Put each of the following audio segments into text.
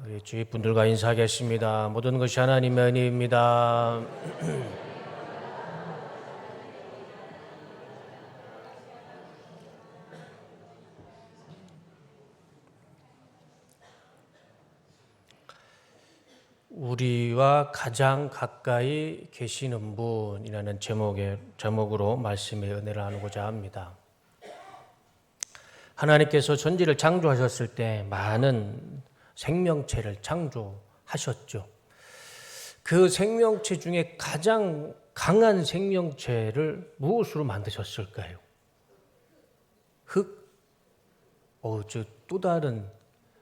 우리 주위 분들과 인사하겠습니다. 모든 것이 하나님의 은혜입니다. 우리와 가장 가까이 계시는 분이라는 제목으로 말씀의 은혜를 나누고자 합니다. 하나님께서 천지를 창조하셨을 때 많은 생명체를 창조하셨죠. 그 생명체 중에 가장 강한 생명체를 무엇으로 만드셨을까요? 흙? 또 다른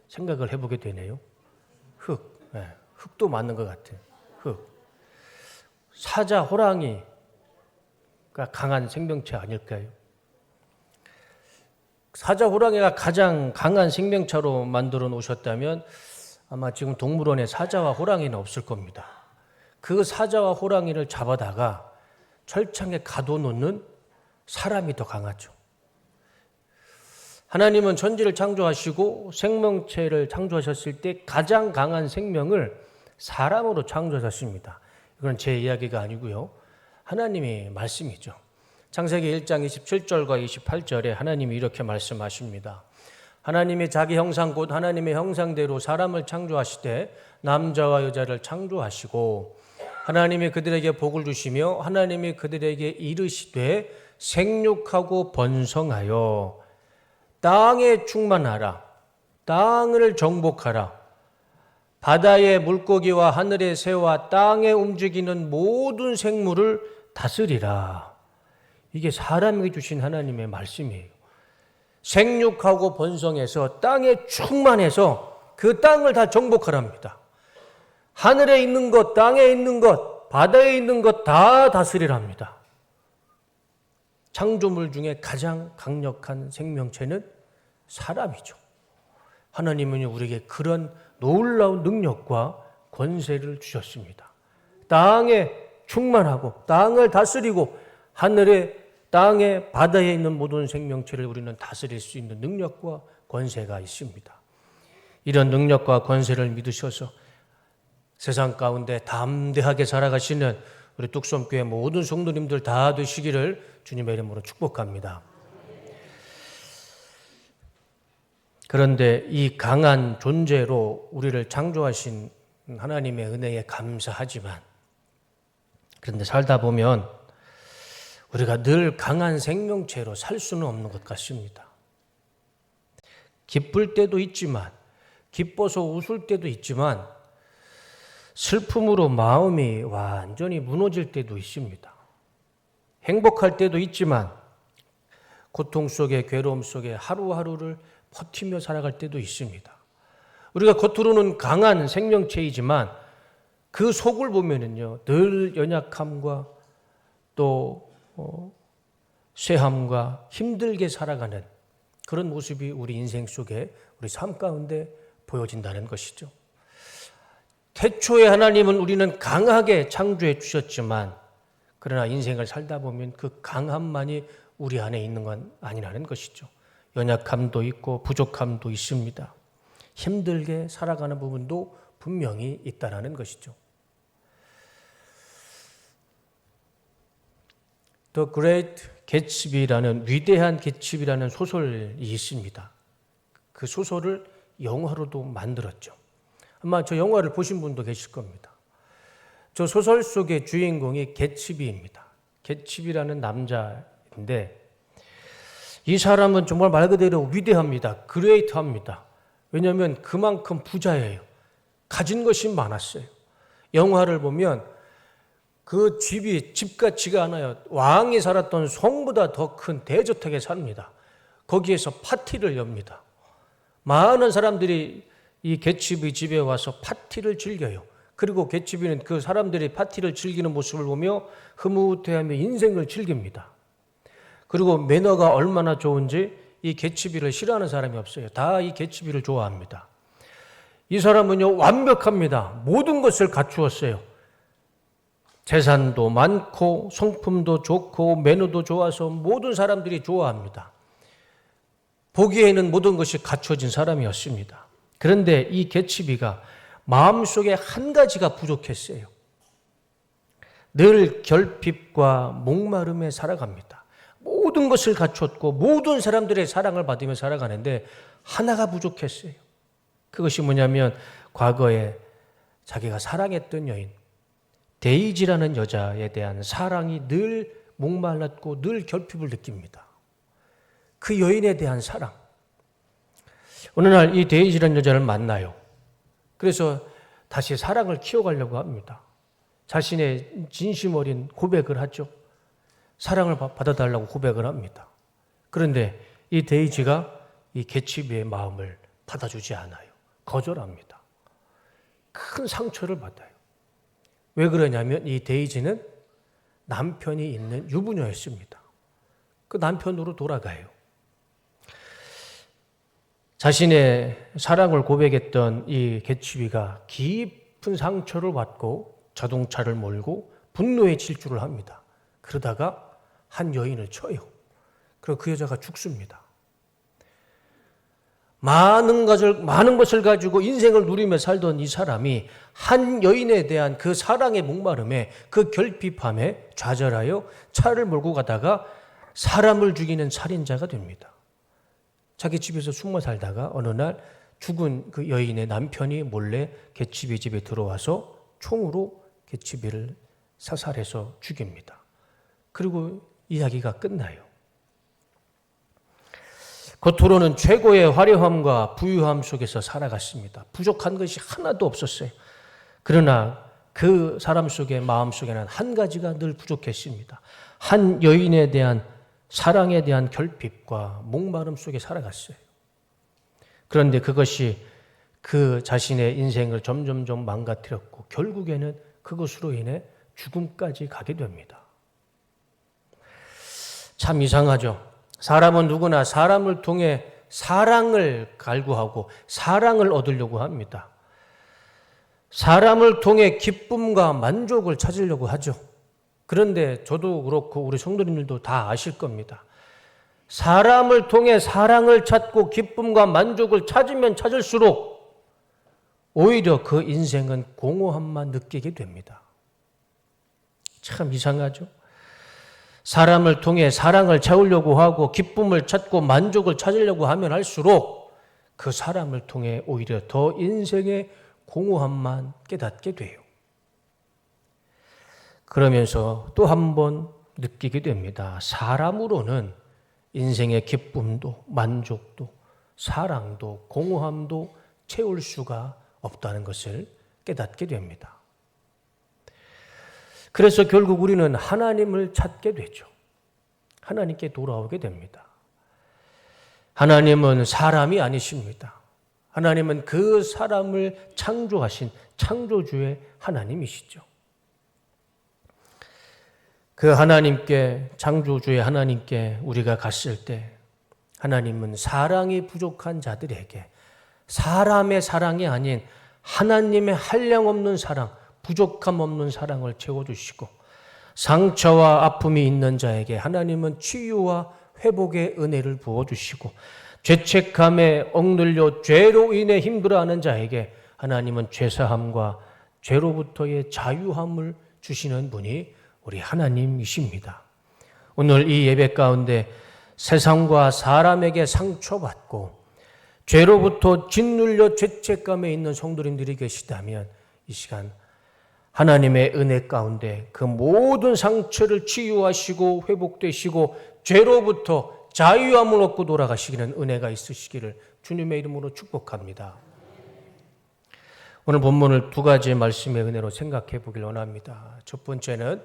생각을 해보게 되네요. 흙. 네, 흙도 맞는 것 같아요. 흙. 사자, 호랑이가 강한 생명체 아닐까요? 사자, 호랑이가 가장 강한 생명체로 만들어 놓으셨다면 아마 지금 동물원에 사자와 호랑이는 없을 겁니다. 그 사자와 호랑이를 잡아다가 철창에 가둬놓는 사람이 더 강하죠. 하나님은 천지를 창조하시고 생명체를 창조하셨을 때 가장 강한 생명을 사람으로 창조하셨습니다. 이건 제 이야기가 아니고요. 하나님의 말씀이죠. 창세기 1장 27절과 28절에 하나님이 이렇게 말씀하십니다. 하나님이 자기 형상 곧 하나님의 형상대로 사람을 창조하시되 남자와 여자를 창조하시고 하나님이 그들에게 복을 주시며 하나님이 그들에게 이르시되 생육하고 번성하여 땅에 충만하라 땅을 정복하라 바다의 물고기와 하늘의 새와 땅에 움직이는 모든 생물을 다스리라. 이게 사람에게 주신 하나님의 말씀이에요. 생육하고 번성해서 땅에 충만해서 그 땅을 다 정복하랍니다. 하늘에 있는 것, 땅에 있는 것, 바다에 있는 것 다 다스리랍니다. 창조물 중에 가장 강력한 생명체는 사람이죠. 하나님은 우리에게 그런 놀라운 능력과 권세를 주셨습니다. 땅에 충만하고 땅을 다스리고 하늘에 땅에 바다에 있는 모든 생명체를 우리는 다스릴 수 있는 능력과 권세가 있습니다. 이런 능력과 권세를 믿으셔서 세상 가운데 담대하게 살아가시는 우리 뚝섬교회 모든 성도님들 다 되시기를 주님의 이름으로 축복합니다. 그런데 이 강한 존재로 우리를 창조하신 하나님의 은혜에 감사하지만 그런데 살다 보면 우리가 늘 강한 생명체로 살 수는 없는 것 같습니다. 기쁠 때도 있지만, 기뻐서 웃을 때도 있지만, 슬픔으로 마음이 완전히 무너질 때도 있습니다. 행복할 때도 있지만, 고통 속에, 괴로움 속에 하루하루를 버티며 살아갈 때도 있습니다. 우리가 겉으로는 강한 생명체이지만, 그 속을 보면은요, 늘 연약함과 또 쇠함과 힘들게 살아가는 그런 모습이 우리 인생 속에 우리 삶 가운데 보여진다는 것이죠. 태초에 하나님은 우리는 강하게 창조해 주셨지만 그러나 인생을 살다 보면 그 강함만이 우리 안에 있는 건 아니라는 것이죠. 연약함도 있고 부족함도 있습니다. 힘들게 살아가는 부분도 분명히 있다는 것이죠. The Great Gatsby라는 위대한 개츠비라는 소설이 있습니다. 그 소설을 영화로도 만들었죠. 아마 저 영화를 보신 분도 계실 겁니다. 저 소설 속의 주인공이 개츠비입니다. 개츠비라는 남자인데 이 사람은 정말 말 그대로 위대합니다. 그레이트합니다. 왜냐하면 그만큼 부자예요. 가진 것이 많았어요. 영화를 보면 그 집이 집 같지가 않아요. 왕이 살았던 성보다 더 큰 대저택에 삽니다. 거기에서 파티를 엽니다. 많은 사람들이 이 개츠비 집에 와서 파티를 즐겨요. 그리고 개츠비는 그 사람들이 파티를 즐기는 모습을 보며 흐뭇해하며 인생을 즐깁니다. 그리고 매너가 얼마나 좋은지 이 개츠비를 싫어하는 사람이 없어요. 다 이 개츠비를 좋아합니다. 이 사람은요 완벽합니다. 모든 것을 갖추었어요. 재산도 많고 성품도 좋고 매너도 좋아서 모든 사람들이 좋아합니다. 보기에는 모든 것이 갖춰진 사람이었습니다. 그런데 이 개츠비가 마음속에 한 가지가 부족했어요. 늘 결핍과 목마름에 살아갑니다. 모든 것을 갖췄고 모든 사람들의 사랑을 받으며 살아가는데 하나가 부족했어요. 그것이 뭐냐면 과거에 자기가 사랑했던 여인 데이지라는 여자에 대한 사랑이 늘 목말랐고 늘 결핍을 느낍니다. 그 여인에 대한 사랑. 어느 날 이 데이지라는 여자를 만나요. 그래서 다시 사랑을 키워가려고 합니다. 자신의 진심 어린 고백을 하죠. 사랑을 받아달라고 고백을 합니다. 그런데 이 데이지가 이 개츠비의 마음을 받아주지 않아요. 거절합니다. 큰 상처를 받아요. 왜 그러냐면 이 데이지는 남편이 있는 유부녀였습니다. 그 남편으로 돌아가요. 자신의 사랑을 고백했던 이 개츠비가 깊은 상처를 받고 자동차를 몰고 분노의 질주를 합니다. 그러다가 한 여인을 쳐요. 그리고 그 여자가 죽습니다. 많은 것을 가지고 인생을 누리며 살던 이 사람이 한 여인에 대한 그 사랑의 목마름에 그 결핍함에 좌절하여 차를 몰고 가다가 사람을 죽이는 살인자가 됩니다. 자기 집에서 숨어 살다가 어느 날 죽은 그 여인의 남편이 몰래 개츠비 집에 들어와서 총으로 개츠비를 사살해서 죽입니다. 그리고 이야기가 끝나요. 겉으로는 최고의 화려함과 부유함 속에서 살아갔습니다. 부족한 것이 하나도 없었어요. 그러나 그 사람 속의 마음 속에는 한 가지가 늘 부족했습니다. 한 여인에 대한 사랑에 대한 결핍과 목마름 속에 살아갔어요. 그런데 그것이 그 자신의 인생을 점점점 망가뜨렸고 결국에는 그것으로 인해 죽음까지 가게 됩니다. 참 이상하죠. 사람은 누구나 사람을 통해 사랑을 갈구하고 사랑을 얻으려고 합니다. 사람을 통해 기쁨과 만족을 찾으려고 하죠. 그런데 저도 그렇고 우리 성도님들도 다 아실 겁니다. 사람을 통해 사랑을 찾고 기쁨과 만족을 찾으면 찾을수록 오히려 그 인생은 공허함만 느끼게 됩니다. 참 이상하죠? 사람을 통해 사랑을 채우려고 하고 기쁨을 찾고 만족을 찾으려고 하면 할수록 그 사람을 통해 오히려 더 인생의 공허함만 깨닫게 돼요. 그러면서 또 한 번 느끼게 됩니다. 사람으로는 인생의 기쁨도 만족도 사랑도 공허함도 채울 수가 없다는 것을 깨닫게 됩니다. 그래서 결국 우리는 하나님을 찾게 되죠. 하나님께 돌아오게 됩니다. 하나님은 사람이 아니십니다. 하나님은 그 사람을 창조하신 창조주의 하나님이시죠. 그 하나님께, 창조주의 하나님께 우리가 갔을 때 하나님은 사랑이 부족한 자들에게 사람의 사랑이 아닌 하나님의 한량없는 사랑, 부족함 없는 사랑을 채워주시고 상처와 아픔이 있는 자에게 하나님은 치유와 회복의 은혜를 부어주시고 죄책감에 억눌려 죄로 인해 힘들어하는 자에게 하나님은 죄사함과 죄로부터의 자유함을 주시는 분이 우리 하나님이십니다. 오늘 이 예배 가운데 세상과 사람에게 상처받고 죄로부터 짓눌려 죄책감에 있는 성도님들이 계시다면 이 시간 하나님의 은혜 가운데 그 모든 상처를 치유하시고 회복되시고 죄로부터 자유함을 얻고 돌아가시기는 은혜가 있으시기를 주님의 이름으로 축복합니다. 오늘 본문을 두 가지의 말씀의 은혜로 생각해 보길 원합니다. 첫 번째는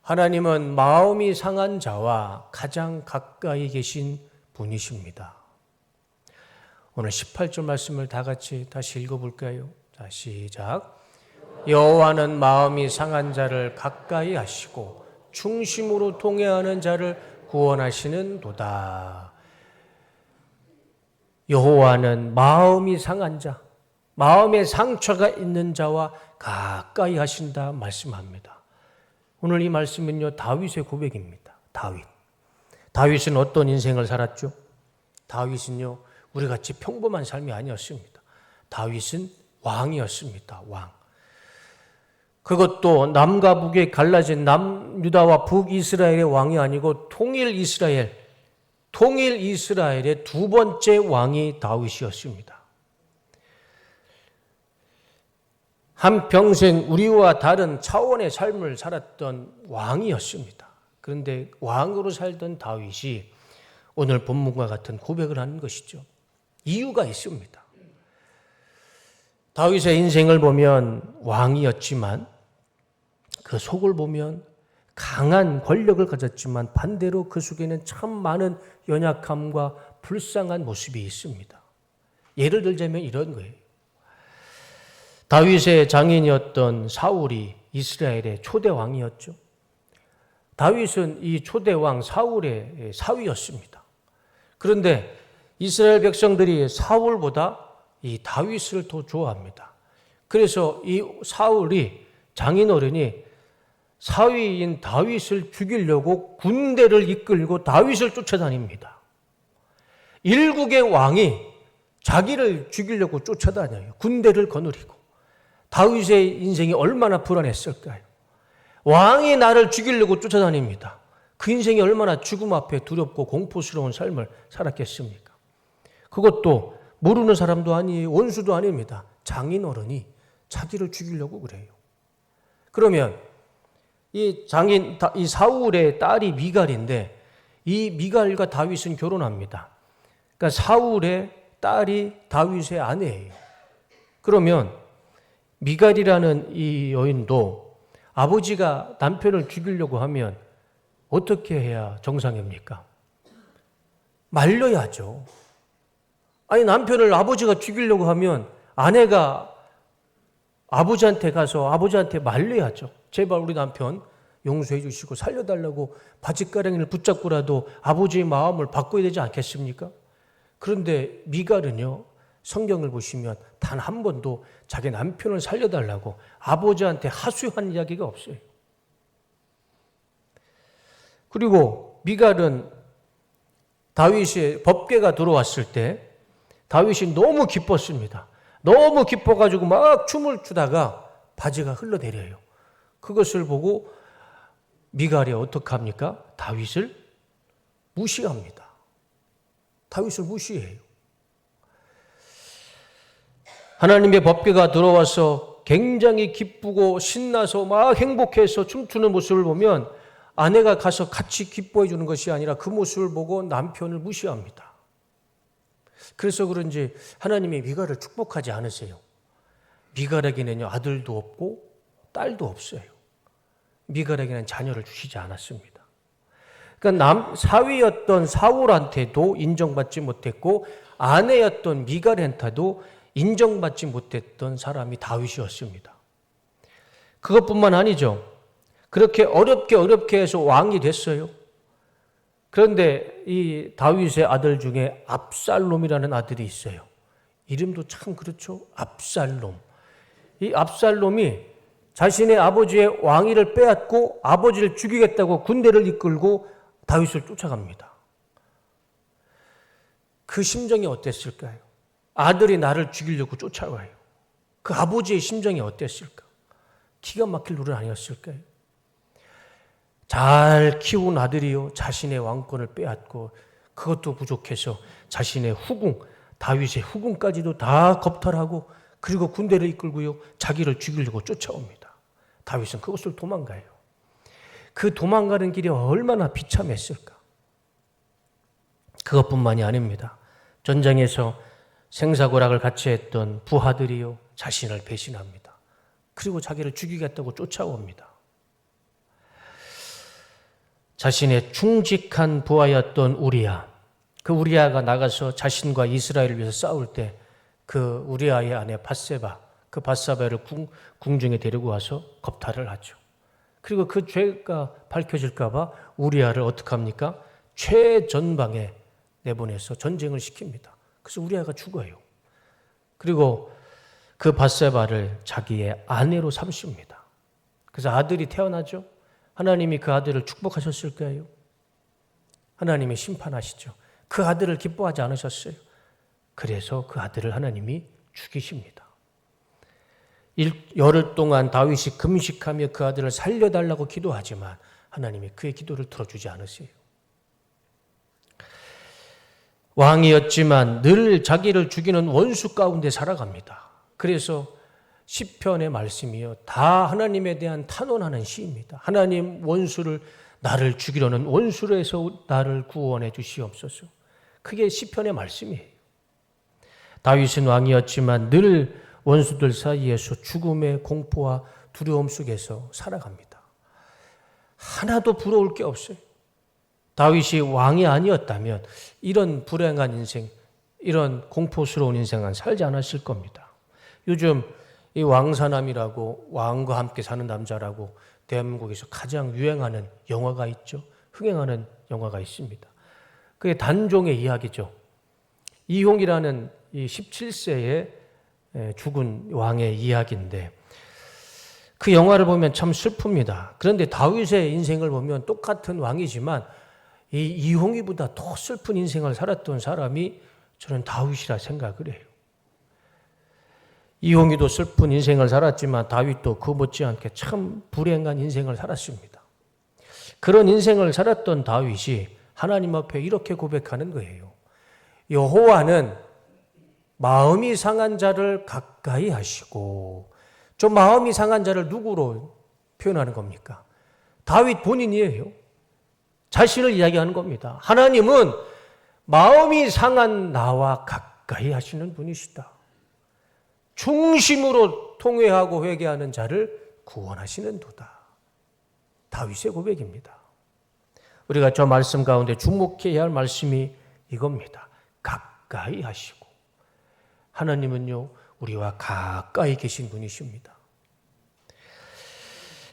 하나님은 마음이 상한 자와 가장 가까이 계신 분이십니다. 오늘 18절 말씀을 다 같이 다시 읽어볼까요? 자, 시작. 여호와는 마음이 상한 자를 가까이 하시고 중심으로 통회하는 자를 구원하시는 도다. 여호와는 마음이 상한 자, 마음에 상처가 있는 자와 가까이 하신다 말씀합니다. 오늘 이 말씀은요, 다윗의 고백입니다. 다윗은 어떤 인생을 살았죠? 다윗은요, 우리같이 평범한 삶이 아니었습니다. 다윗은 왕이었습니다. 왕. 그것도 남과 북에 갈라진 남유다와 북이스라엘의 왕이 아니고 통일 이스라엘의 두 번째 왕이 다윗이었습니다. 한평생 우리와 다른 차원의 삶을 살았던 왕이었습니다. 그런데 왕으로 살던 다윗이 오늘 본문과 같은 고백을 하는 것이죠. 이유가 있습니다. 다윗의 인생을 보면 왕이었지만 그 속을 보면 강한 권력을 가졌지만 반대로 그 속에는 참 많은 연약함과 불쌍한 모습이 있습니다. 예를 들자면 이런 거예요. 다윗의 장인이었던 사울이 이스라엘의 초대 왕이었죠. 다윗은 이 초대 왕 사울의 사위였습니다. 그런데 이스라엘 백성들이 사울보다 이 다윗을 더 좋아합니다. 그래서 이 사울이 장인어른이 사위인 다윗을 죽이려고 군대를 이끌고 다윗을 쫓아다닙니다. 일국의 왕이 자기를 죽이려고 쫓아다녀요. 군대를 거느리고. 다윗의 인생이 얼마나 불안했을까요? 왕이 나를 죽이려고 쫓아다닙니다. 그 인생이 얼마나 죽음 앞에 두렵고 공포스러운 삶을 살았겠습니까? 그것도 모르는 사람도 아니에요. 원수도 아닙니다. 장인어른이 자기를 죽이려고 그래요. 그러면 이 사울의 딸이 미갈인데 이 미갈과 다윗은 결혼합니다. 그러니까 사울의 딸이 다윗의 아내예요. 그러면 미갈이라는 이 여인도 아버지가 남편을 죽이려고 하면 어떻게 해야 정상입니까? 말려야죠. 아니, 남편을 아버지가 죽이려고 하면 아내가 아버지한테 가서 아버지한테 말려야죠. 제발 우리 남편 용서해 주시고 살려달라고 바짓가랑이를 붙잡고라도 아버지의 마음을 바꿔야 되지 않겠습니까? 그런데 미갈은요, 성경을 보시면 단 한 번도 자기 남편을 살려달라고 아버지한테 하소연한 이야기가 없어요. 그리고 미갈은 다윗의 법궤가 들어왔을 때 다윗이 너무 기뻤습니다. 너무 기뻐가지고 막 춤을 추다가 바지가 흘러내려요. 그것을 보고 미갈이 어떻게 합니까? 다윗을 무시합니다. 다윗을 무시해요. 하나님의 법궤가 들어와서 굉장히 기쁘고 신나서 막 행복해서 춤추는 모습을 보면 아내가 가서 같이 기뻐해 주는 것이 아니라 그 모습을 보고 남편을 무시합니다. 그래서 그런지 하나님이 미갈을 축복하지 않으세요. 미갈에게는요, 아들도 없고 딸도 없어요. 미갈에게는 자녀를 주시지 않았습니다. 그러니까 사위였던 사울한테도 인정받지 못했고 아내였던 미갈한테도 인정받지 못했던 사람이 다윗이었습니다. 그것뿐만 아니죠. 그렇게 어렵게 해서 왕이 됐어요. 그런데 이 다윗의 아들 중에 압살롬이라는 아들이 있어요. 이름도 참 그렇죠. 압살롬. 이 압살롬이 자신의 아버지의 왕위를 빼앗고 아버지를 죽이겠다고 군대를 이끌고 다윗을 쫓아갑니다. 그 심정이 어땠을까요? 아들이 나를 죽이려고 쫓아와요. 그 아버지의 심정이 어땠을까? 기가 막힐 노릇 아니었을까요? 잘 키운 아들이요, 자신의 왕권을 빼앗고 그것도 부족해서 자신의 후궁, 다윗의 후궁까지도 다 겁탈하고 그리고 군대를 이끌고요, 자기를 죽이려고 쫓아옵니다. 다윗은 그것을 도망가요. 그 도망가는 길이 얼마나 비참했을까? 그것뿐만이 아닙니다. 전장에서 생사고락을 같이 했던 부하들이요, 자신을 배신합니다. 그리고 자기를 죽이겠다고 쫓아옵니다. 자신의 충직한 부하였던 우리야, 그 우리야가 나가서 자신과 이스라엘을 위해서 싸울 때 그 우리야의 아내 밧세바, 그 밧세바를 궁중에 데리고 와서 겁탈을 하죠. 그리고 그 죄가 밝혀질까 봐 우리야를 어떻게 합니까? 최전방에 내보내서 전쟁을 시킵니다. 그래서 우리야가 죽어요. 그리고 그 밧세바를 자기의 아내로 삼습니다. 그래서 아들이 태어나죠. 하나님이 그 아들을 축복하셨을까요? 하나님이 심판하시죠. 그 아들을 기뻐하지 않으셨어요. 그래서 그 아들을 하나님이 죽이십니다. 열흘 동안 다윗이 금식하며 그 아들을 살려달라고 기도하지만 하나님이 그의 기도를 들어주지 않으세요. 왕이었지만 늘 자기를 죽이는 원수 가운데 살아갑니다. 그래서 시편의 말씀이요, 다 하나님에 대한 탄원하는 시입니다. 하나님, 원수를, 나를 죽이려는 원수로에서 나를 구원해 주시옵소서. 그게 시편의 말씀이에요. 다윗은 왕이었지만 늘 원수들 사이에서 죽음의 공포와 두려움 속에서 살아갑니다. 하나도 부러울 게 없어요. 다윗이 왕이 아니었다면 이런 불행한 인생, 이런 공포스러운 인생은 살지 않았을 겁니다. 요즘 이 왕사남이라고, 왕과 함께 사는 남자라고 대한민국에서 가장 유행하는 영화가 있죠. 흥행하는 영화가 있습니다. 그게 단종의 이야기죠. 이홍이라는 이 17세의 죽은 왕의 이야기인데 그 영화를 보면 참 슬픕니다. 그런데 다윗의 인생을 보면 똑같은 왕이지만 이 이홍이보다 더 슬픈 인생을 살았던 사람이 저는 다윗이라 생각을 해요. 이홍이도 슬픈 인생을 살았지만 다윗도 그 못지않게 참 불행한 인생을 살았습니다. 그런 인생을 살았던 다윗이 하나님 앞에 이렇게 고백하는 거예요. 여호와는 마음이 상한 자를 가까이 하시고, 저 마음이 상한 자를 누구로 표현하는 겁니까? 다윗 본인이에요. 자신을 이야기하는 겁니다. 하나님은 마음이 상한 나와 가까이 하시는 분이시다. 중심으로 통회하고 회개하는 자를 구원하시는 도다. 다윗의 고백입니다. 우리가 저 말씀 가운데 주목해야 할 말씀이 이겁니다. 가까이 하시고. 하나님은요, 우리와 가까이 계신 분이십니다.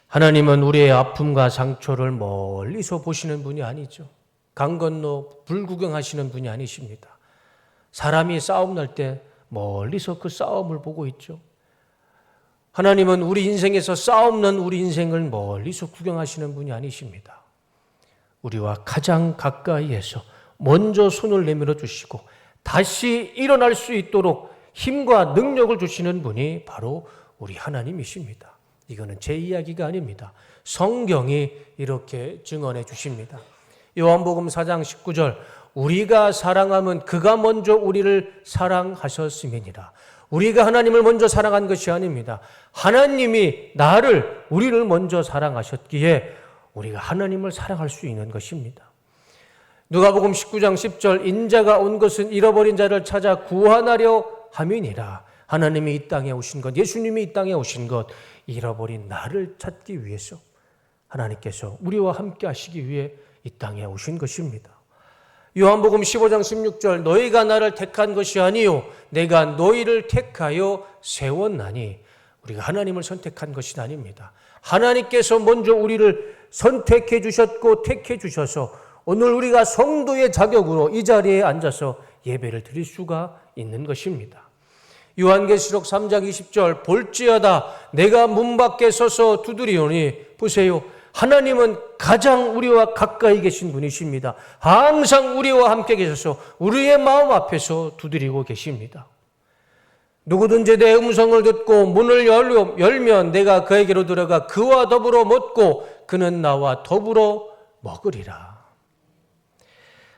하나님은 우리의 아픔과 상처를 멀리서 보시는 분이 아니죠. 강 건너 불 구경하시는 분이 아니십니다. 사람이 싸움 날 때 멀리서 그 싸움을 보고 있죠. 하나님은 우리 인생에서 싸움 난 우리 인생을 멀리서 구경하시는 분이 아니십니다. 우리와 가장 가까이에서 먼저 손을 내밀어 주시고 다시 일어날 수 있도록 힘과 능력을 주시는 분이 바로 우리 하나님이십니다. 이거는 제 이야기가 아닙니다. 성경이 이렇게 증언해 주십니다. 요한복음 4장 19절, 우리가 사랑하면 그가 먼저 우리를 사랑하셨음이니라. 우리가 하나님을 먼저 사랑한 것이 아닙니다. 하나님이 우리를 먼저 사랑하셨기에 우리가 하나님을 사랑할 수 있는 것입니다. 누가복음 19장 10절, 인자가 온 것은 잃어버린 자를 찾아 구원하려 함이니라. 하나님이 이 땅에 오신 것, 예수님이 이 땅에 오신 것, 잃어버린 나를 찾기 위해서 하나님께서 우리와 함께 하시기 위해 이 땅에 오신 것입니다. 요한복음 15장 16절, 너희가 나를 택한 것이 아니요 내가 너희를 택하여 세웠나니. 우리가 하나님을 선택한 것이 아닙니다. 하나님께서 먼저 우리를 선택해 주셨고 택해 주셔서 오늘 우리가 성도의 자격으로 이 자리에 앉아서 예배를 드릴 수가 있는 것입니다. 요한계시록 3장 20절, 볼지어다 내가 문 밖에 서서 두드리오니. 보세요, 하나님은 가장 우리와 가까이 계신 분이십니다. 항상 우리와 함께 계셔서 우리의 마음 앞에서 두드리고 계십니다. 누구든지 내 음성을 듣고 문을 열면 내가 그에게로 들어가 그와 더불어 먹고 그는 나와 더불어 먹으리라.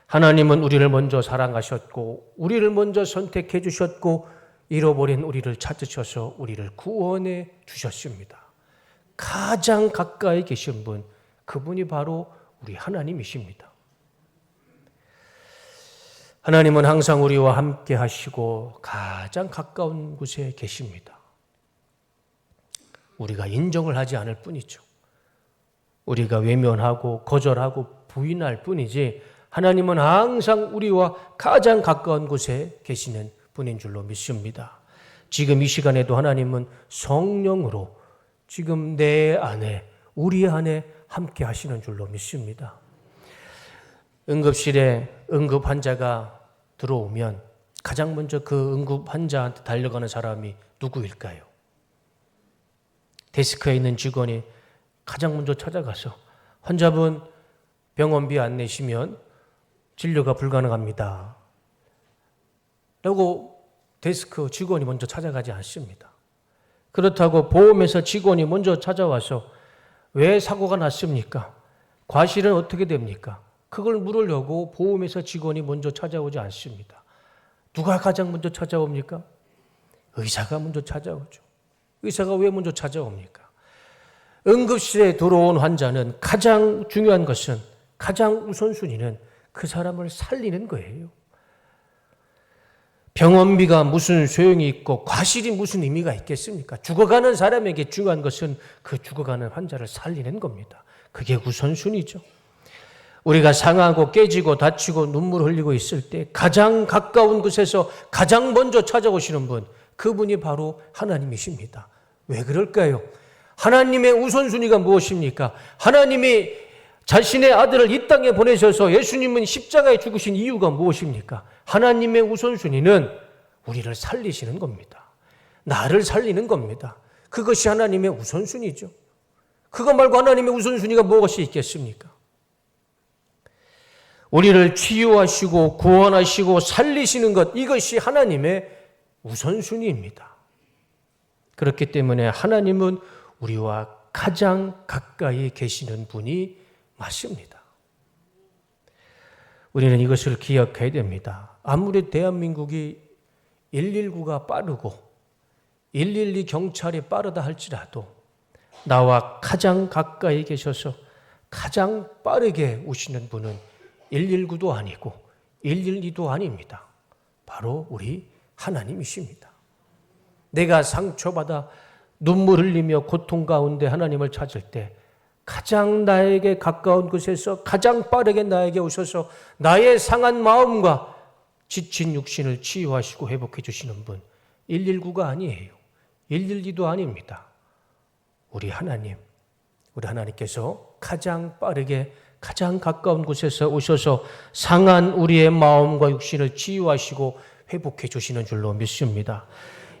하나님은 우리를 먼저 사랑하셨고 우리를 먼저 선택해 주셨고 잃어버린 우리를 찾으셔서 우리를 구원해 주셨습니다. 가장 가까이 계신 분, 그분이 바로 우리 하나님이십니다. 하나님은 항상 우리와 함께 하시고 가장 가까운 곳에 계십니다. 우리가 인정을 하지 않을 뿐이죠. 우리가 외면하고 거절하고 부인할 뿐이지 하나님은 항상 우리와 가장 가까운 곳에 계시는 분인 줄로 믿습니다. 지금 이 시간에도 하나님은 성령으로 지금 내 안에, 우리 안에 함께 하시는 줄로 믿습니다. 응급실에 응급 환자가 들어오면 가장 먼저 그 응급 환자한테 달려가는 사람이 누구일까요? 데스크에 있는 직원이 가장 먼저 찾아가서 환자분 병원비 안 내시면 진료가 불가능합니다 라고 데스크 직원이 먼저 찾아가지 않습니다. 그렇다고 보험회사 직원이 먼저 찾아와서 왜 사고가 났습니까? 과실은 어떻게 됩니까? 그걸 물으려고 보험회사 직원이 먼저 찾아오지 않습니다. 누가 가장 먼저 찾아옵니까? 의사가 먼저 찾아오죠. 의사가 왜 먼저 찾아옵니까? 응급실에 들어온 환자는 가장 중요한 것은, 가장 우선순위는 그 사람을 살리는 거예요. 병원비가 무슨 소용이 있고 과실이 무슨 의미가 있겠습니까? 죽어가는 사람에게 중요한 것은 그 죽어가는 환자를 살리는 겁니다. 그게 우선순위죠. 우리가 상하고 깨지고 다치고 눈물 흘리고 있을 때 가장 가까운 곳에서 가장 먼저 찾아오시는 분, 그분이 바로 하나님이십니다. 왜 그럴까요? 하나님의 우선순위가 무엇입니까? 하나님이 자신의 아들을 이 땅에 보내셔서 예수님은 십자가에 죽으신 이유가 무엇입니까? 하나님의 우선순위는 우리를 살리시는 겁니다. 나를 살리는 겁니다. 그것이 하나님의 우선순위죠. 그거 말고 하나님의 우선순위가 무엇이 있겠습니까? 우리를 치유하시고 구원하시고 살리시는 것, 이것이 하나님의 우선순위입니다. 그렇기 때문에 하나님은 우리와 가장 가까이 계시는 분이 맞습니다. 우리는 이것을 기억해야 됩니다. 아무리 대한민국이 119가 빠르고 112 경찰이 빠르다 할지라도 나와 가장 가까이 계셔서 가장 빠르게 오시는 분은 119도 아니고 112도 아닙니다. 바로 우리 하나님이십니다. 내가 상처받아 눈물 흘리며 고통 가운데 하나님을 찾을 때 가장 나에게 가까운 곳에서 가장 빠르게 나에게 오셔서 나의 상한 마음과 지친 육신을 치유하시고 회복해 주시는 분, 119가 아니에요. 112도 아닙니다. 우리 하나님께서 가장 빠르게 가장 가까운 곳에서 오셔서 상한 우리의 마음과 육신을 치유하시고 회복해 주시는 줄로 믿습니다.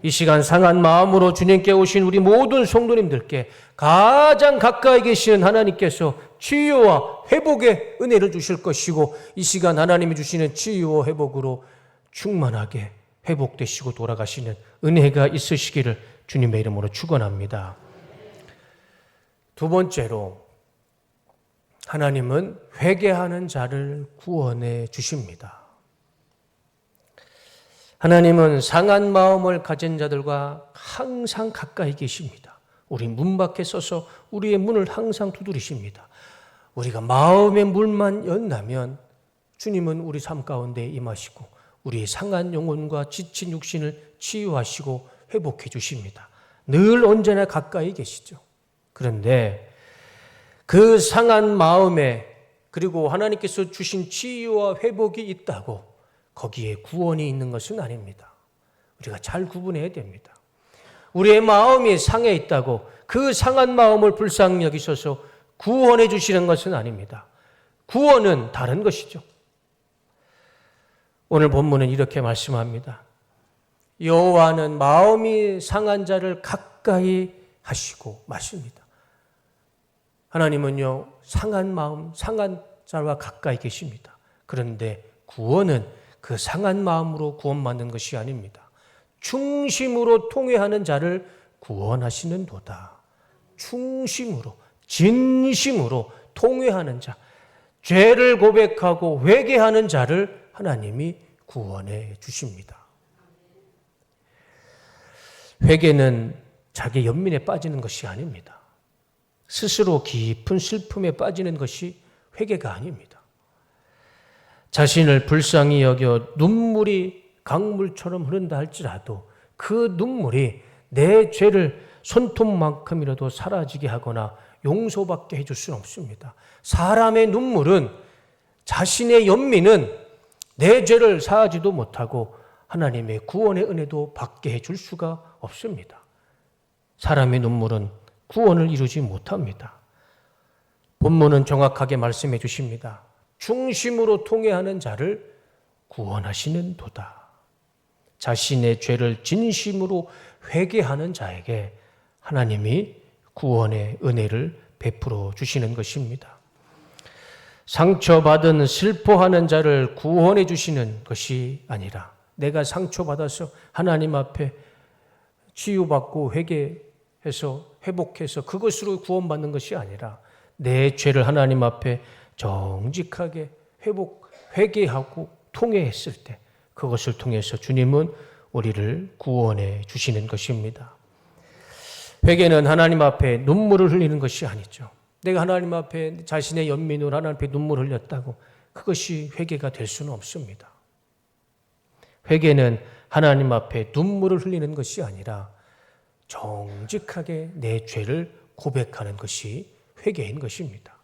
이 시간 상한 마음으로 주님께 오신 우리 모든 성도님들께 가장 가까이 계시는 하나님께서 치유와 회복의 은혜를 주실 것이고, 이 시간 하나님이 주시는 치유와 회복으로 충만하게 회복되시고 돌아가시는 은혜가 있으시기를 주님의 이름으로 축원합니다. 두 번째로, 하나님은 회개하는 자를 구원해 주십니다. 하나님은 상한 마음을 가진 자들과 항상 가까이 계십니다. 우리 문 밖에 서서 우리의 문을 항상 두드리십니다. 우리가 마음의 문만 연다면 주님은 우리 삶 가운데 임하시고 우리의 상한 영혼과 지친 육신을 치유하시고 회복해 주십니다. 늘 언제나 가까이 계시죠. 그런데 그 상한 마음에, 그리고 하나님께서 주신 치유와 회복이 있다고 거기에 구원이 있는 것은 아닙니다. 우리가 잘 구분해야 됩니다. 우리의 마음이 상해 있다고 그 상한 마음을 불쌍히 여기셔서 구원해 주시는 것은 아닙니다. 구원은 다른 것이죠. 오늘 본문은 이렇게 말씀합니다. 여호와는 마음이 상한 자를 가까이 하시고 마십니다. 하나님은요, 상한 마음, 상한 자와 가까이 계십니다. 그런데 구원은 그 상한 마음으로 구원받는 것이 아닙니다. 충심으로 통회하는 자를 구원하시는 도다. 충심으로, 진심으로 통회하는 자, 죄를 고백하고 회개하는 자를 하나님이 구원해 주십니다. 회개는 자기 연민에 빠지는 것이 아닙니다. 스스로 깊은 슬픔에 빠지는 것이 회개가 아닙니다. 자신을 불쌍히 여겨 눈물이 강물처럼 흐른다 할지라도 그 눈물이 내 죄를 손톱만큼이라도 사라지게 하거나 용서받게 해줄 수는 없습니다. 사람의 눈물은, 자신의 연민은 내 죄를 사하지도 못하고 하나님의 구원의 은혜도 받게 해줄 수가 없습니다. 사람의 눈물은 구원을 이루지 못합니다. 본문은 정확하게 말씀해 주십니다. 중심으로 통회하는 자를 구원하시는 도다. 자신의 죄를 진심으로 회개하는 자에게 하나님이 구원의 은혜를 베풀어 주시는 것입니다. 상처받은 슬퍼하는 자를 구원해 주시는 것이 아니라 내가 상처받아서 하나님 앞에 치유받고 회개해서 회복해서 그것으로 구원받는 것이 아니라 내 죄를 하나님 앞에 정직하게 회개하고 통회했을 때 그것을 통해서 주님은 우리를 구원해 주시는 것입니다. 회개는 하나님 앞에 눈물을 흘리는 것이 아니죠. 내가 하나님 앞에 자신의 연민으로 하나님 앞에 눈물을 흘렸다고 그것이 회개가 될 수는 없습니다. 회개는 하나님 앞에 눈물을 흘리는 것이 아니라 정직하게 내 죄를 고백하는 것이 회개인 것입니다.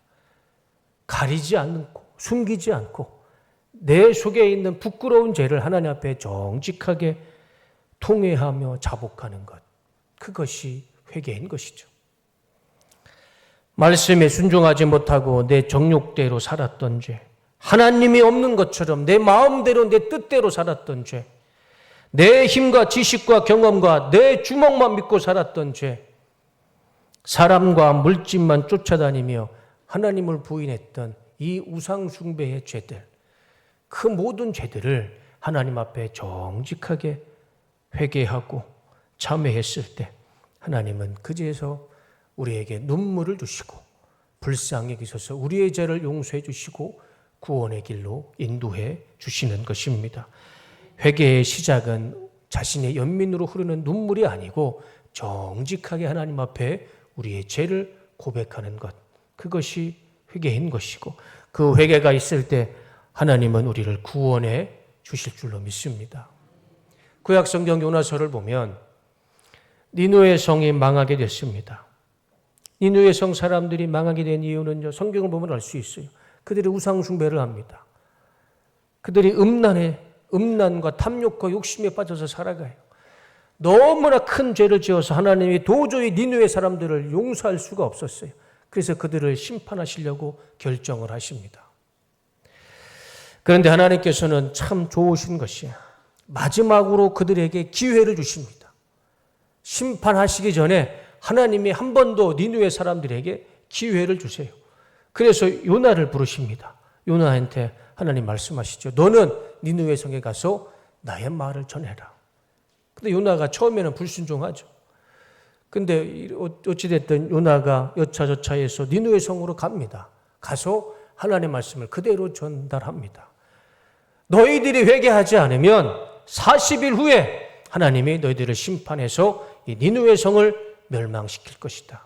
가리지 않고 숨기지 않고 내 속에 있는 부끄러운 죄를 하나님 앞에 정직하게 통회하며 자복하는 것, 그것이 회개인 것이죠. 말씀에 순종하지 못하고 내 정욕대로 살았던 죄, 하나님이 없는 것처럼 내 마음대로 내 뜻대로 살았던 죄, 내 힘과 지식과 경험과 내 주먹만 믿고 살았던 죄, 사람과 물질만 쫓아다니며 하나님을 부인했던 이 우상숭배의 죄들, 그 모든 죄들을 하나님 앞에 정직하게 회개하고 참회했을 때 하나님은 그제서 우리에게 눈물을 주시고 불쌍히 여기셔서 우리의 죄를 용서해 주시고 구원의 길로 인도해 주시는 것입니다. 회개의 시작은 자신의 연민으로 흐르는 눈물이 아니고 정직하게 하나님 앞에 우리의 죄를 고백하는 것, 그것이 회개인 것이고 그 회개가 있을 때 하나님은 우리를 구원해 주실 줄로 믿습니다. 구약성경 요나서를 보면 니느웨 성이 망하게 됐습니다. 니느웨 성 사람들이 망하게 된 이유는요, 성경을 보면 알 수 있어요. 그들이 우상숭배를 합니다. 그들이 음란과 탐욕과 욕심에 빠져서 살아가요. 너무나 큰 죄를 지어서 하나님이 도저히 니느웨 사람들을 용서할 수가 없었어요. 그래서 그들을 심판하시려고 결정을 하십니다. 그런데 하나님께서는 참 좋으신 것이 마지막으로 그들에게 기회를 주십니다. 심판하시기 전에 하나님이 한 번 더 니느웨 사람들에게 기회를 주세요. 그래서 요나를 부르십니다. 요나한테 하나님 말씀하시죠. 너는 니느웨 성에 가서 나의 말을 전해라. 근데 요나가 처음에는 불순종하죠. 근데 어찌됐든 요나가 여차저차해서 니느웨 성으로 갑니다. 가서 하나님의 말씀을 그대로 전달합니다. 너희들이 회개하지 않으면 40일 후에 하나님이 너희들을 심판해서 이 니느웨 성을 멸망시킬 것이다.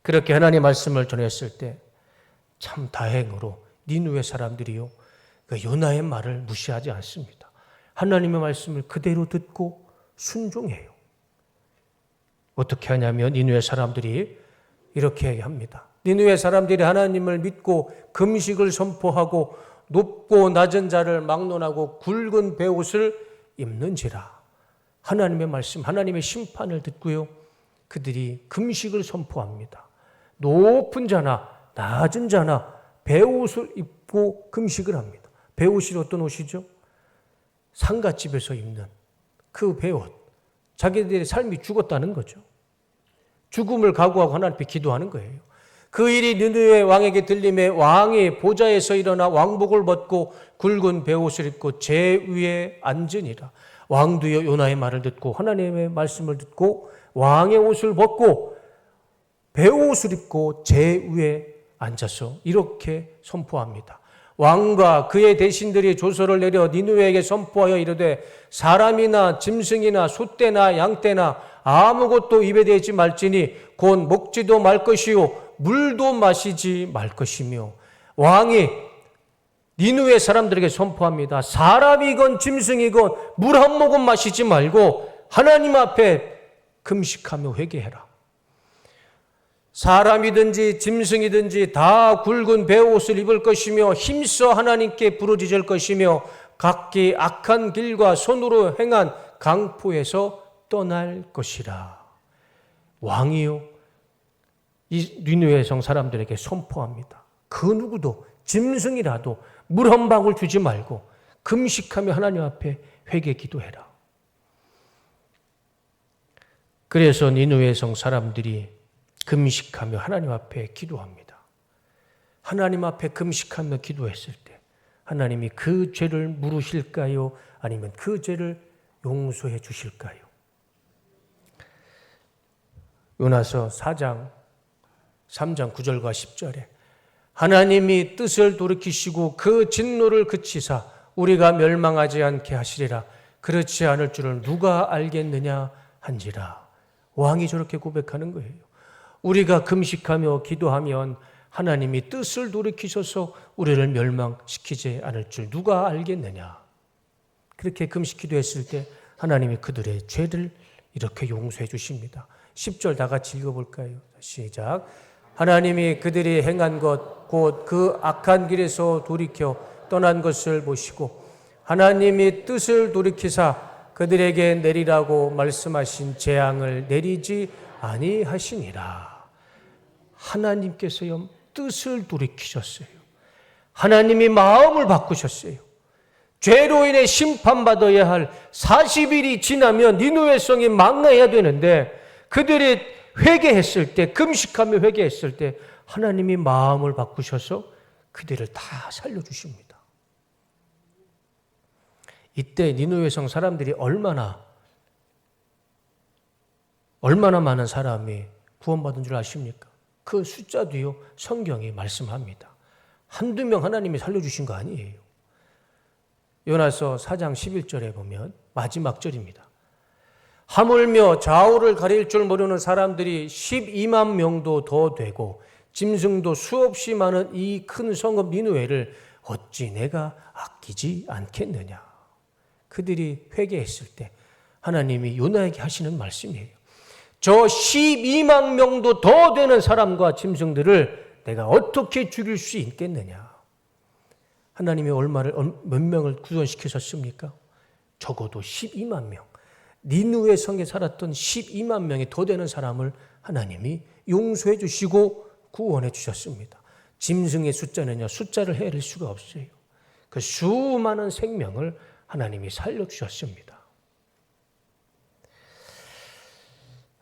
그렇게 하나님의 말씀을 전했을 때 참 다행으로 니느웨 사람들이요, 그 요나의 말을 무시하지 않습니다. 하나님의 말씀을 그대로 듣고 순종해요. 어떻게 하냐면 니느웨 사람들이 이렇게 합니다. 니느웨 사람들이 하나님을 믿고 금식을 선포하고 높고 낮은 자를 막론하고 굵은 베옷을 입는지라. 하나님의 말씀, 하나님의 심판을 듣고요, 그들이 금식을 선포합니다. 높은 자나 낮은 자나 베옷을 입고 금식을 합니다. 베옷이 어떤 옷이죠? 상갓집에서 입는 그 베옷. 자기들의 삶이 죽었다는 거죠. 죽음을 각오하고 하나님 앞에 기도하는 거예요. 그 일이 느느웨 왕에게 들림에 왕이 보좌에서 일어나 왕복을 벗고 굵은 베옷을 입고 제 위에 앉으니라. 왕도요 요나의 말을 듣고 하나님의 말씀을 듣고 왕의 옷을 벗고 베옷을 입고 제 위에 앉아서 이렇게 선포합니다. 왕과 그의 대신들이 조서를 내려 니느웨에게 선포하여 이르되 사람이나 짐승이나 소떼나 양떼나 아무것도 입에 대지 말지니 곧 먹지도 말 것이요 물도 마시지 말 것이며. 왕이 니느웨 사람들에게 선포합니다. 사람이건 짐승이건 물 한 모금 마시지 말고 하나님 앞에 금식하며 회개해라. 사람이든지 짐승이든지 다 굵은 베옷을 입을 것이며 힘써 하나님께 부르짖을 것이며 각기 악한 길과 손으로 행한 강포에서 떠날 것이라. 왕이요 이 니느웨 성 사람들에게 선포합니다. 그 누구도 짐승이라도 물 한 방울 주지 말고 금식하며 하나님 앞에 회개 기도해라. 그래서 니느웨 성 사람들이 금식하며 하나님 앞에 기도합니다. 하나님 앞에 금식하며 기도했을 때 하나님이 그 죄를 물으실까요? 아니면 그 죄를 용서해 주실까요? 요나서 4장 3장 9절과 10절에 하나님이 뜻을 돌이키시고 그 진노를 그치사 우리가 멸망하지 않게 하시리라. 그렇지 않을 줄을 누가 알겠느냐 한지라. 왕이 저렇게 고백하는 거예요. 우리가 금식하며 기도하면 하나님이 뜻을 돌이키셔서 우리를 멸망시키지 않을 줄 누가 알겠느냐. 그렇게 금식 기도했을 때 하나님이 그들의 죄를 이렇게 용서해 주십니다. 10절 다 같이 읽어볼까요? 시작. 하나님이 그들이 행한 것 곧 그 악한 길에서 돌이켜 떠난 것을 보시고 하나님이 뜻을 돌이키사 그들에게 내리라고 말씀하신 재앙을 내리지 아니하시니라. 하나님께서요 뜻을 돌이키셨어요. 하나님이 마음을 바꾸셨어요. 죄로 인해 심판받아야 할 40일이 지나면 니느웨 성이 망해야 되는데 그들이 회개했을 때, 금식하며 회개했을 때 하나님이 마음을 바꾸셔서 그들을 다 살려주십니다. 이때 니느웨 성 사람들이 얼마나 많은 사람이 구원받은 줄 아십니까? 그 숫자도요 성경이 말씀합니다. 한두 명 하나님이 살려주신 거 아니에요. 요나서 4장 11절에 보면 마지막 절입니다. 하물며 좌우를 가릴 줄 모르는 사람들이 12만 명도 더 되고 짐승도 수없이 많은 이 큰 성읍 니느웨를 어찌 내가 아끼지 않겠느냐. 그들이 회개했을 때 하나님이 요나에게 하시는 말씀이에요. 저 12만 명도 더 되는 사람과 짐승들을 내가 어떻게 죽일 수 있겠느냐. 하나님이 몇 명을 구원시키셨습니까? 적어도 12만 명. 니느웨 성에 살았던 12만 명이 더 되는 사람을 하나님이 용서해 주시고 구원해 주셨습니다. 짐승의 숫자는요, 숫자를 헤아릴 수가 없어요. 그 수많은 생명을 하나님이 살려주셨습니다.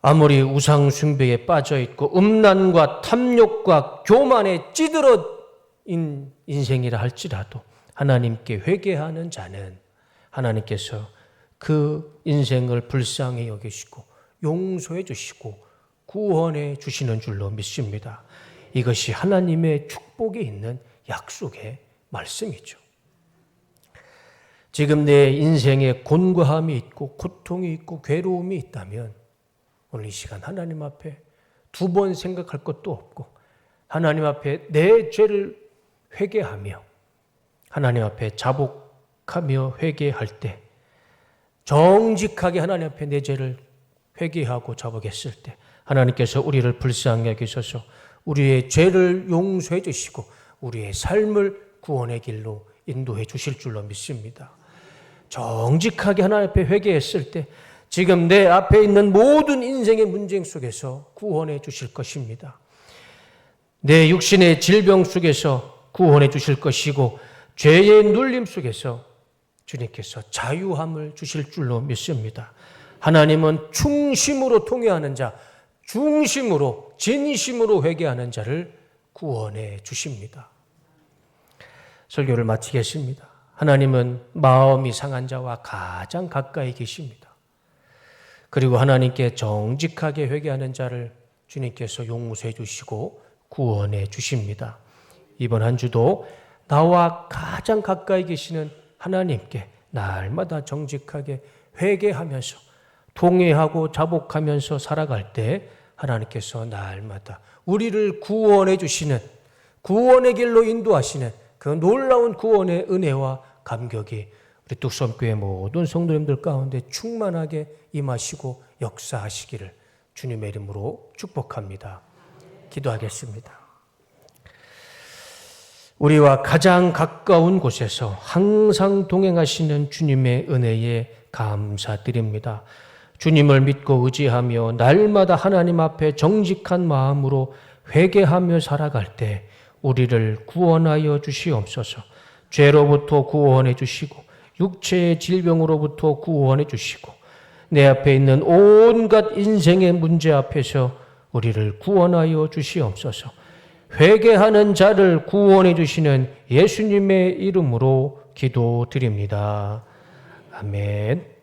아무리 우상 숭배에 빠져있고 음란과 탐욕과 교만에 찌들어인 인생이라 할지라도 하나님께 회개하는 자는 하나님께서 그 인생을 불쌍히 여기시고 용서해 주시고 구원해 주시는 줄로 믿습니다. 이것이 하나님의 축복이 있는 약속의 말씀이죠. 지금 내 인생에 곤고함이 있고 고통이 있고 괴로움이 있다면 오늘 이 시간 하나님 앞에 두 번 생각할 것도 없고 하나님 앞에 내 죄를 회개하며 하나님 앞에 자복하며 회개할 때 정직하게 하나님 앞에 내 죄를 회개하고 자복했을 때 하나님께서 우리를 불쌍히 여기셔서 우리의 죄를 용서해 주시고 우리의 삶을 구원의 길로 인도해 주실 줄로 믿습니다. 정직하게 하나님 앞에 회개했을 때 지금 내 앞에 있는 모든 인생의 문제 속에서 구원해 주실 것입니다. 내 육신의 질병 속에서 구원해 주실 것이고 죄의 눌림 속에서 주님께서 자유함을 주실 줄로 믿습니다. 하나님은 충심으로 통회하는 자, 중심으로 진심으로 회개하는 자를 구원해 주십니다. 설교를 마치겠습니다. 하나님은 마음이 상한 자와 가장 가까이 계십니다. 그리고 하나님께 정직하게 회개하는 자를 주님께서 용서해 주시고 구원해 주십니다. 이번 한 주도 나와 가장 가까이 계시는 하나님께 날마다 정직하게 회개하면서 통회하고 자복하면서 살아갈 때 하나님께서 날마다 우리를 구원해 주시는 구원의 길로 인도하시는 그 놀라운 구원의 은혜와 감격이 우리 뚝섬교회 모든 성도님들 가운데 충만하게 임하시고 역사하시기를 주님의 이름으로 축복합니다. 기도하겠습니다. 우리와 가장 가까운 곳에서 항상 동행하시는 주님의 은혜에 감사드립니다. 주님을 믿고 의지하며 날마다 하나님 앞에 정직한 마음으로 회개하며 살아갈 때 우리를 구원하여 주시옵소서. 죄로부터 구원해 주시고 육체의 질병으로부터 구원해 주시고 내 앞에 있는 온갖 인생의 문제 앞에서 우리를 구원하여 주시옵소서. 회개하는 자를 구원해 주시는 예수님의 이름으로 기도드립니다. 아멘.